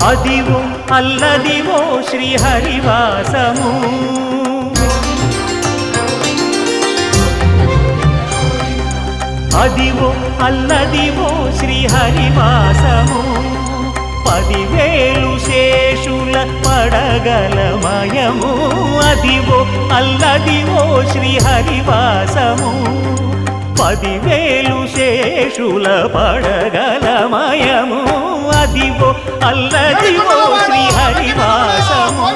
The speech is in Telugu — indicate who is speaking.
Speaker 1: అదివో అల్లదివో శ్రీహరివాసము అదివో అల్లదివో శ్రీహరివాసము 10,000 శేషుల పడగలమయము అదివో అల్లదివో శ్రీహరివాసము 10,000 శేషుల పడగలమయము అదివో అల్లదివో శ్రీహరివాసము